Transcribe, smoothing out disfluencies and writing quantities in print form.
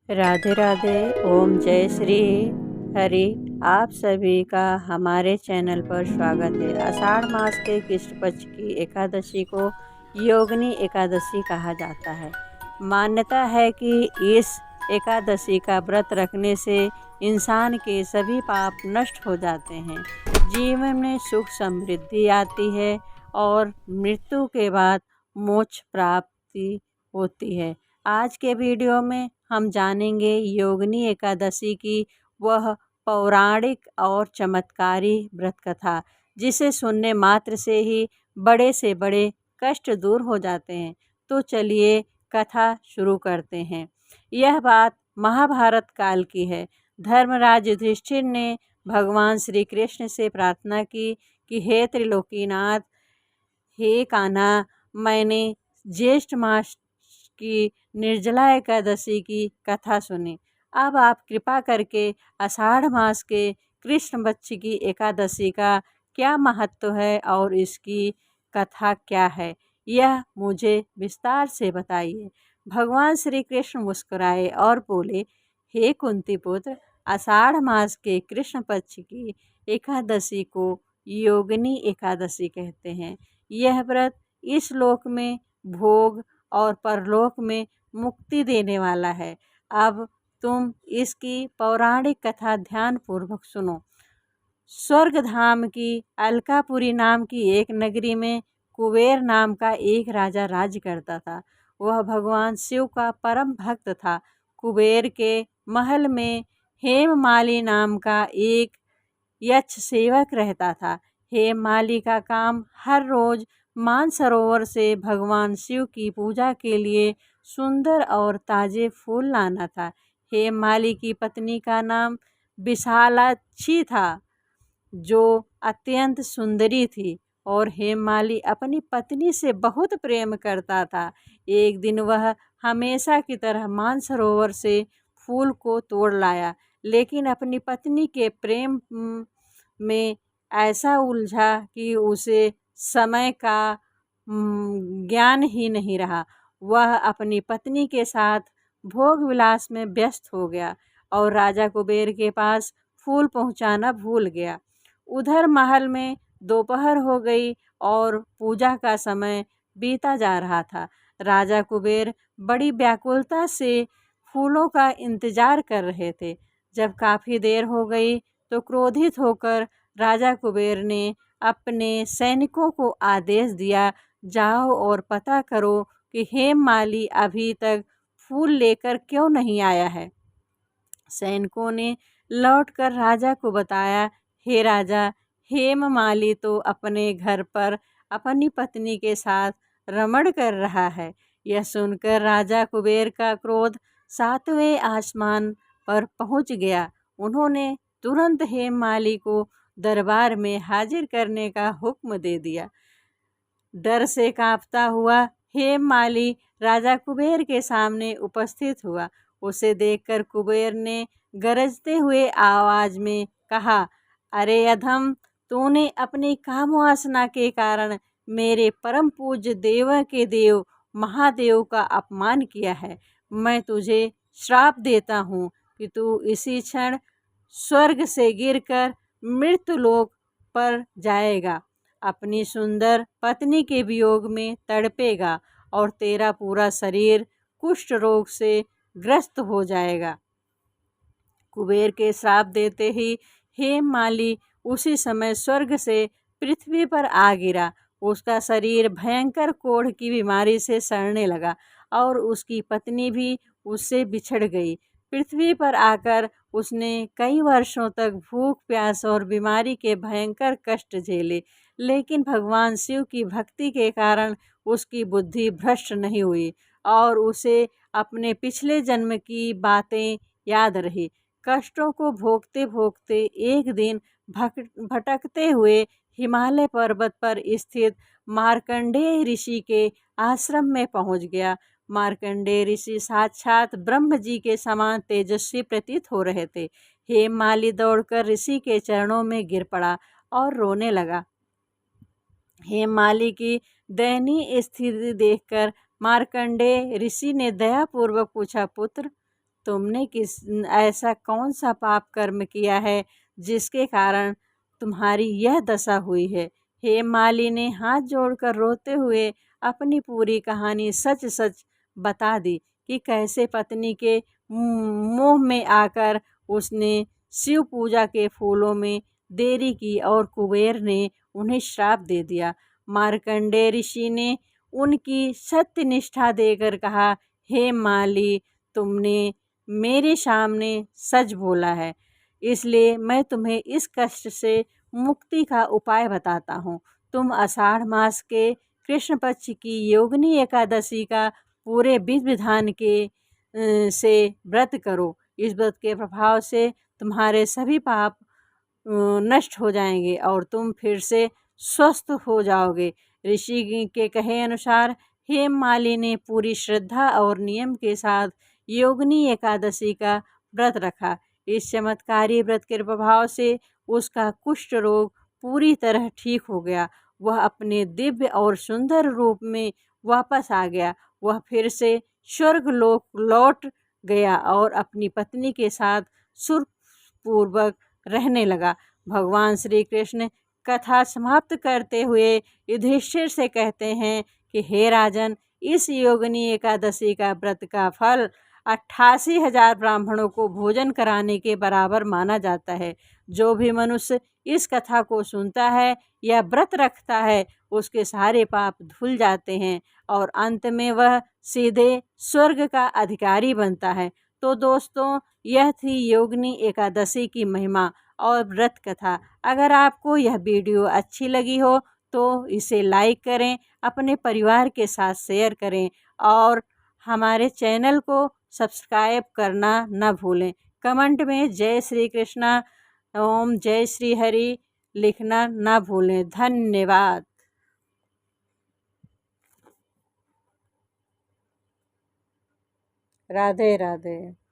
राधे राधे। ओम जय श्री हरि। आप सभी का हमारे चैनल पर स्वागत है। आषाढ़ मास के कृष्ण पक्ष की एकादशी को योगिनी एकादशी कहा जाता है। मान्यता है कि इस एकादशी का व्रत रखने से इंसान के सभी पाप नष्ट हो जाते हैं, जीवन में सुख समृद्धि आती है और मृत्यु के बाद मोक्ष प्राप्ति होती है। आज के वीडियो में हम जानेंगे योगिनी एकादशी की वह पौराणिक और चमत्कारी व्रत कथा, जिसे सुनने मात्र से ही बड़े से बड़े कष्ट दूर हो जाते हैं। तो चलिए कथा शुरू करते हैं। यह बात महाभारत काल की है। धर्मराज युधिष्ठिर ने भगवान श्री कृष्ण से प्रार्थना की कि हे त्रिलोकीनाथ, हे कान्हा, मैंने ज्येष्ठ मास की निर्जला एकादशी की कथा सुनी। अब आप कृपा करके आषाढ़ मास के कृष्ण पक्ष की एकादशी का क्या महत्व है और इसकी कथा क्या है, यह मुझे विस्तार से बताइए। भगवान श्री कृष्ण मुस्कुराए और बोले, हे कुंती पुत्र, आषाढ़ मास के कृष्ण पक्ष की एकादशी को योगिनी एकादशी कहते हैं। यह व्रत इस लोक में भोग और परलोक में मुक्ति देने वाला है। अब तुम इसकी पौराणिक कथा ध्यान पूर्वक सुनो। स्वर्ग धाम की अलकापुरी नाम की एक नगरी में कुबेर नाम का एक राजा राज्य करता था। वह भगवान शिव का परम भक्त था। कुबेर के महल में हेममाली नाम का एक यक्ष सेवक रहता था। हेममाली का काम हर रोज मानसरोवर से भगवान शिव की पूजा के लिए सुंदर और ताजे फूल लाना था। हेममाली की पत्नी का नाम विशालाक्षी था, जो अत्यंत सुंदरी थी और हेममाली अपनी पत्नी से बहुत प्रेम करता था। एक दिन वह हमेशा की तरह मानसरोवर से फूल को तोड़ लाया, लेकिन अपनी पत्नी के प्रेम में ऐसा उलझा कि उसे समय का ज्ञान ही नहीं रहा। वह अपनी पत्नी के साथ भोग विलास में व्यस्त हो गया और राजा कुबेर के पास फूल पहुंचाना भूल गया। उधर महल में दोपहर हो गई और पूजा का समय बीता जा रहा था। राजा कुबेर बड़ी व्याकुलता से फूलों का इंतजार कर रहे थे। जब काफ़ी देर हो गई तो क्रोधित होकर राजा कुबेर ने अपने सैनिकों को आदेश दिया, जाओ और पता करो कि हेममाली अभी तक फूल लेकर क्यों नहीं आया है। सैनिकों ने लौटकर राजा को बताया, हे राजा, हेममाली तो अपने घर पर अपनी पत्नी के साथ रमण कर रहा है। यह सुनकर राजा कुबेर का क्रोध 7वें आसमान पर पहुंच गया। उन्होंने तुरंत हेममाली को दरबार में हाजिर करने का हुक्म दे दिया। डर से कांपता हुआ हेममाली राजा कुबेर के सामने उपस्थित हुआ। उसे देखकर कुबेर ने गरजते हुए आवाज में कहा, अरे अधम, तूने अपनी कामवासना के कारण मेरे परम पूज्य देव के देव महादेव का अपमान किया है। मैं तुझे श्राप देता हूँ कि तू इसी क्षण स्वर्ग से गिरकर मृत्युलोक पर जाएगा, अपनी सुंदर पत्नी के वियोग में तड़पेगा और तेरा पूरा शरीर कुष्ठ रोग से ग्रस्त हो जाएगा। कुबेर के श्राप देते ही हेममाली उसी समय स्वर्ग से पृथ्वी पर आ गिरा। उसका शरीर भयंकर कोढ़ की बीमारी से सड़ने लगा और उसकी पत्नी भी उससे बिछड़ गई। पृथ्वी पर आकर उसने कई वर्षों तक भूख, प्यास और बीमारी के भयंकर कष्ट झेले, लेकिन भगवान शिव की भक्ति के कारण उसकी बुद्धि भ्रष्ट नहीं हुई और उसे अपने पिछले जन्म की बातें याद रही। कष्टों को भोगते भोगते एक दिन भटकते हुए हिमालय पर्वत पर स्थित मार्कंडेय ऋषि के आश्रम में पहुंच गया। मार्कंडेय ऋषि साक्षात ब्रह्म जी के समान तेजस्वी प्रतीत हो रहे थे। हेममाली दौड़कर ऋषि के चरणों में गिर पड़ा और रोने लगा। हेममाली की दयनीय स्थिति देखकर मार्कंडेय ऋषि ने दयापूर्वक पूछा, पुत्र, तुमने ऐसा कौन सा पाप कर्म किया है जिसके कारण तुम्हारी यह दशा हुई है। हेममाली ने हाथ जोड़कर रोते हुए अपनी पूरी कहानी सच सच बता दी कि कैसे पत्नी के मोह में आकर उसने शिव पूजा के फूलों में देरी की और कुबेर ने उन्हें श्राप दे दिया। मार्कंडेय ऋषि ने उनकी सत्य निष्ठा देकर कहा, हे माली, तुमने मेरे सामने सच बोला है, इसलिए मैं तुम्हें इस कष्ट से मुक्ति का उपाय बताता हूँ। तुम आषाढ़ मास के कृष्ण पक्ष की योगिनी एकादशी का पूरे विधि विधान के से व्रत करो। इस व्रत के प्रभाव से तुम्हारे सभी पाप नष्ट हो जाएंगे और तुम फिर से स्वस्थ हो जाओगे। ऋषि के कहे अनुसार हेममाली ने पूरी श्रद्धा और नियम के साथ योगिनी एकादशी का व्रत रखा। इस चमत्कारी व्रत के प्रभाव से उसका कुष्ठ रोग पूरी तरह ठीक हो गया। वह अपने दिव्य और सुंदर रूप में वापस आ गया। वह फिर से स्वर्ग लोक लौट गया और अपनी पत्नी के साथ सुखपूर्वक रहने लगा। भगवान श्री कृष्ण कथा समाप्त करते हुए युधिष्ठिर से कहते हैं कि हे राजन, इस योगिनी एकादशी का व्रत का फल 88,000 ब्राह्मणों को भोजन कराने के बराबर माना जाता है। जो भी मनुष्य इस कथा को सुनता है या व्रत रखता है, उसके सारे पाप धुल जाते हैं और अंत में वह सीधे स्वर्ग का अधिकारी बनता है। तो दोस्तों, यह थी योगिनी एकादशी की महिमा और व्रत कथा। अगर आपको यह वीडियो अच्छी लगी हो तो इसे लाइक करें, अपने परिवार के साथ शेयर करें और हमारे चैनल को सब्सक्राइब करना न भूलें। कमेंट में जय श्री कृष्णा ओम जय श्री हरि लिखना न भूलें। धन्यवाद। राधे राधे।